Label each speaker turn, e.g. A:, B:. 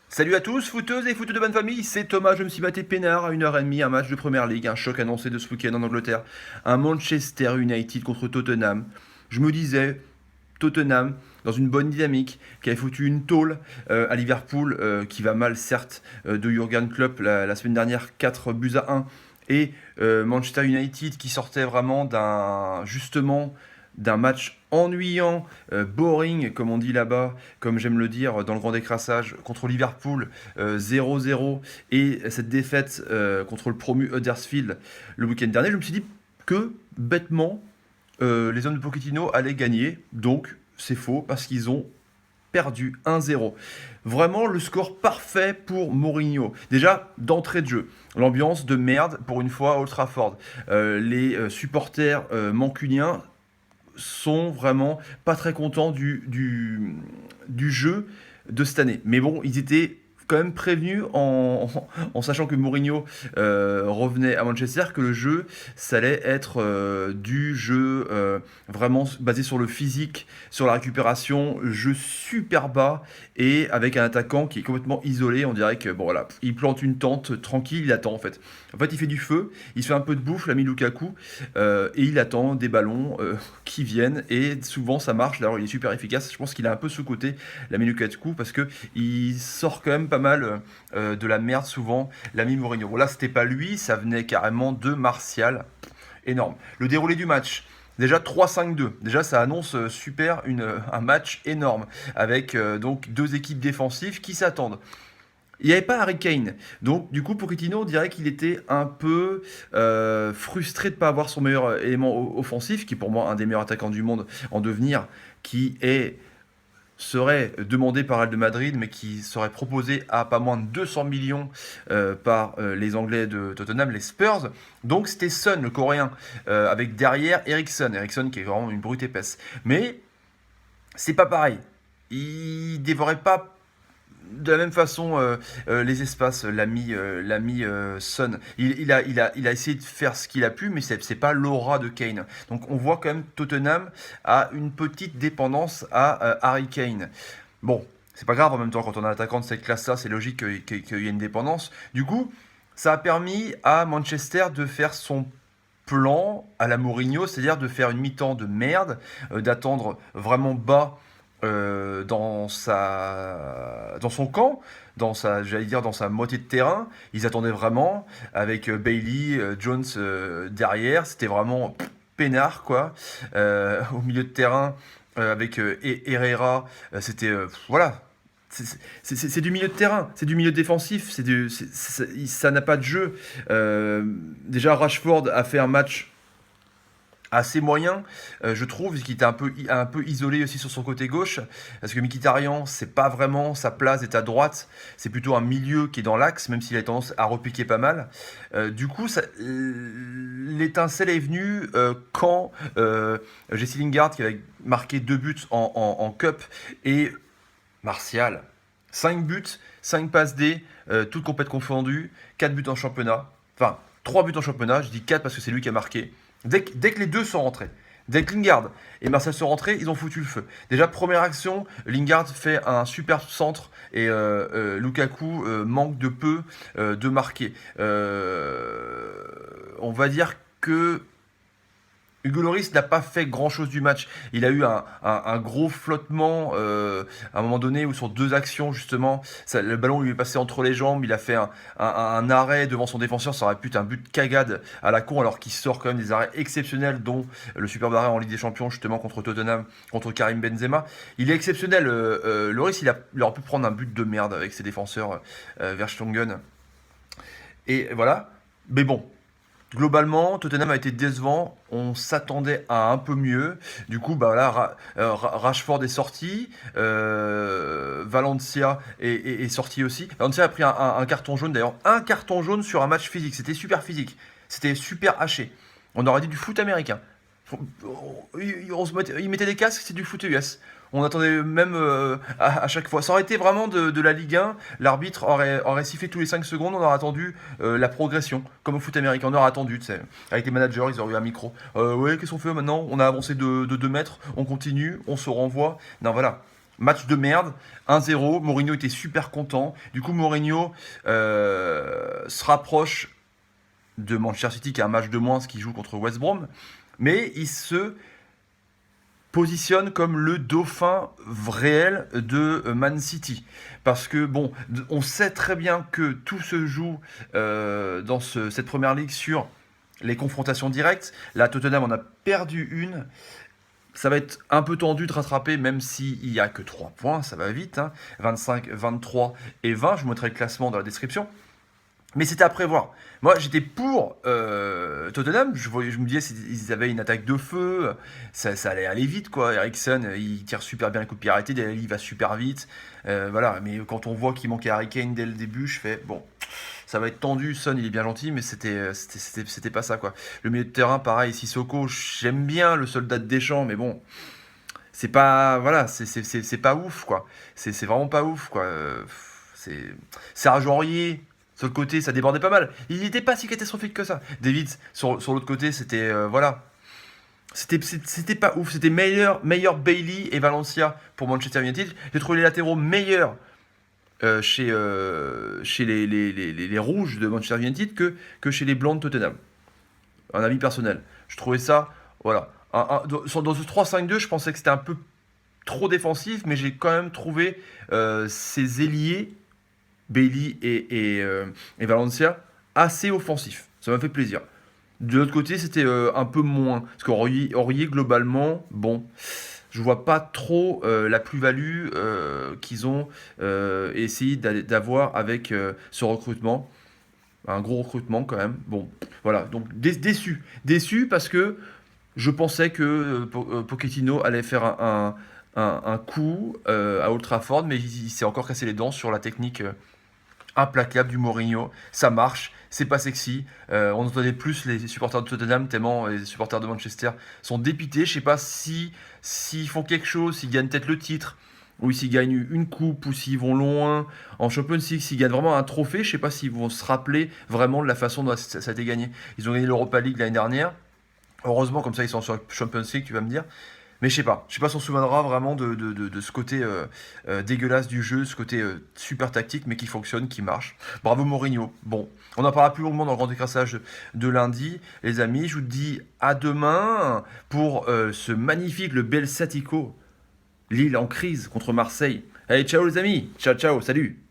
A: Salut à tous, footeuses et footeux de bonne famille, c'est Thomas, je me suis battu peinard à 1h30, un match de Première League, un choc annoncé de ce week-end en Angleterre, un Manchester United contre Tottenham. Je me disais, Tottenham, dans une bonne dynamique, qui avait foutu une tôle à Liverpool, qui va mal certes, de Jurgen Klopp la semaine dernière, 4 buts à 1, et Manchester United qui sortait vraiment d'un match ennuyant, boring comme on dit là-bas, comme j'aime le dire dans le grand décrassage, contre Liverpool, 0-0, et cette défaite contre le promu Huddersfield le week-end dernier, je me suis dit que bêtement les hommes de Pochettino allaient gagner, donc c'est faux parce qu'ils ont perdu 1-0. Vraiment le score parfait pour Mourinho. Déjà, d'entrée de jeu, l'ambiance de merde pour une fois à Old Trafford. Les supporters mancuniens sont vraiment pas très contents du jeu de cette année. Mais bon, ils étaient quand même prévenus en sachant que Mourinho revenait à Manchester, que le jeu, ça allait être du jeu vraiment basé sur le physique, sur la récupération, jeu super bas et avec un attaquant qui est complètement isolé. On dirait que bon voilà, il plante une tente tranquille, il attend en fait. En fait, il fait du feu, il se fait un peu de bouffe, l'ami Lukaku, et il attend des ballons qui viennent et souvent ça marche. D'ailleurs, il est super efficace. Je pense qu'il a un peu ce côté, l'ami Lukaku, parce que il sort quand même pas mal de la merde souvent, l'ami Mourinho. Bon, là, c'était pas lui, ça venait carrément de Martial. Énorme. Le déroulé du match. Déjà 3-5-2. Déjà ça annonce super un match énorme avec donc deux équipes défensives qui s'attendent. Il n'y avait pas Harry Kane. Donc, du coup, Pochettino, on dirait qu'il était un peu frustré de ne pas avoir son meilleur élément offensif, qui est pour moi un des meilleurs attaquants du monde en devenir, serait demandé par Real de Madrid, mais qui serait proposé à pas moins de 200 millions par les Anglais de Tottenham, les Spurs. Donc, c'était Son, le Coréen, avec derrière Ericsson. Ericsson qui est vraiment une brute épaisse. Mais c'est pas pareil. Il dévorait pas de la même façon, les espaces, l'ami Son, il a essayé de faire ce qu'il a pu, mais c'est pas l'aura de Kane. Donc on voit quand même Tottenham a une petite dépendance à Harry Kane. Bon, c'est pas grave en même temps, quand on a un attaquant de cette classe-là, c'est logique qu'il y ait une dépendance. Du coup, ça a permis à Manchester de faire son plan à la Mourinho, c'est-à-dire de faire une mi-temps de merde, d'attendre vraiment bas dans son camp, j'allais dire dans sa moitié de terrain. Ils attendaient vraiment avec Bailey, Jones derrière. C'était vraiment peinard quoi. Au milieu de terrain avec Herrera, c'était voilà. C'est du milieu de terrain, c'est du milieu défensif, ça n'a pas de jeu. Déjà Rashford a fait un match assez moyen, je trouve, qu'il était un peu isolé aussi sur son côté gauche, parce que Mkhitaryan, c'est pas vraiment sa place d'être à droite, c'est plutôt un milieu qui est dans l'axe, même s'il a tendance à repiquer pas mal. Du coup, l'étincelle est venue quand Jesse Lingard, qui avait marqué 2 buts en Cup, et Martial, 5 buts, 5 passes D, toutes compètes confondues, 4 buts en championnat, enfin 3 buts en championnat, je dis 4 parce que c'est lui qui a marqué. Dès que les deux sont rentrés, dès que Lingard et Martial sont rentrés, ils ont foutu le feu. Déjà, première action, Lingard fait un super centre et Lukaku manque de peu de marquer. On va dire que Hugo Lloris n'a pas fait grand chose du match. Il a eu un gros flottement à un moment donné où sur deux actions justement, le ballon lui est passé entre les jambes. Il a fait un arrêt devant son défenseur. Ça aurait pu être un but de cagade à la con alors qu'il sort quand même des arrêts exceptionnels, dont le superbe arrêt en Ligue des Champions justement contre Tottenham, contre Karim Benzema. Il est exceptionnel. Lloris, il aurait pu prendre un but de merde avec ses défenseurs Vertonghen. Et voilà. Mais bon, globalement, Tottenham a été décevant. On s'attendait à un peu mieux. Du coup, bah là, Rashford est sorti. Valencia est sorti aussi. Valencia a pris un carton jaune d'ailleurs. Un carton jaune sur un match physique. C'était super physique. C'était super haché. On aurait dit du foot américain. Ils mettaient des casques, c'est du foot US. On attendait même à chaque fois. Ça aurait été vraiment de la Ligue 1. L'arbitre aurait sifflé tous les 5 secondes. On aurait attendu la progression, comme au foot américain. On aurait attendu, tu sais. Avec les managers, ils auraient eu un micro. Ouais, qu'est-ce qu'on fait maintenant? On a avancé de 2 mètres. On continue. On se renvoie. Non, voilà. Match de merde, 1-0. Mourinho était super content. Du coup, Mourinho se rapproche de Manchester City qui a un match de moins qui joue contre West Brom. Mais il se positionne comme le dauphin réel de Man City. Parce que, bon, on sait très bien que tout se joue dans cette première ligue sur les confrontations directes. Là, Tottenham en a perdu une. Ça va être un peu tendu de rattraper, même s'il n'y a que 3 points, ça va vite. Hein. 25, 23 et 20, je vous mettrai le classement dans la description. Mais c'était à prévoir. Moi, j'étais pour Tottenham. Je me disais s'ils avaient une attaque de feu, ça allait aller vite, quoi. Eriksen, il tire super bien les coups de pied arrêtés. Dele Alli va super vite. Voilà. Mais quand on voit qu'il manquait Harry Kane dès le début, je fais bon, ça va être tendu. Son, il est bien gentil, mais c'était pas ça, quoi. Le milieu de terrain, pareil. Sissoko, j'aime bien le soldat de Deschamps, mais bon, c'est pas, voilà, c'est pas ouf, quoi. C'est vraiment pas ouf, quoi. C'est Serge Aurier. Sur le côté, ça débordait pas mal. Il n'était pas si catastrophique que ça. David, sur l'autre côté, c'était. Voilà. C'était pas ouf. C'était meilleur Bailey et Valencia pour Manchester United. J'ai trouvé les latéraux meilleurs chez les rouges de Manchester United que chez les blancs de Tottenham. Un avis personnel. Je trouvais ça. Voilà. Dans ce 3-5-2, je pensais que c'était un peu trop défensif, mais j'ai quand même trouvé ces ailiers Bailey et Valencia, assez offensif. Ça m'a fait plaisir. De l'autre côté, c'était un peu moins. Parce qu'Aurier, globalement, bon, je vois pas trop la plus-value qu'ils ont essayé d'avoir avec ce recrutement. Un gros recrutement quand même. Bon, voilà. Donc déçu. Déçu parce que je pensais que Pochettino allait faire un coup à Old Trafford, mais il s'est encore cassé les dents sur la technique implacable du Mourinho. Ça marche, c'est pas sexy. On entendait plus les supporters de Tottenham tellement les supporters de Manchester sont dépités. Je sais pas si s'ils font quelque chose, s'ils gagnent peut-être le titre, ou s'ils gagnent une coupe, ou s'ils vont loin en Champions League, s'ils gagnent vraiment un trophée. Je sais pas s'ils vont se rappeler vraiment de la façon dont ça a été gagné. Ils ont gagné l'Europa League l'année dernière. Heureusement, comme ça, ils sont sur la Champions League, tu vas me dire. Mais je sais pas. Je sais pas si on se souviendra vraiment de ce côté dégueulasse du jeu, ce côté super tactique, mais qui fonctionne, qui marche. Bravo Mourinho. Bon, on en parlera plus longuement dans le grand décrassage de lundi. Les amis, je vous dis à demain pour ce magnifique, le Bel Satico. Lille en crise contre Marseille. Allez, ciao les amis. Ciao, ciao. Salut.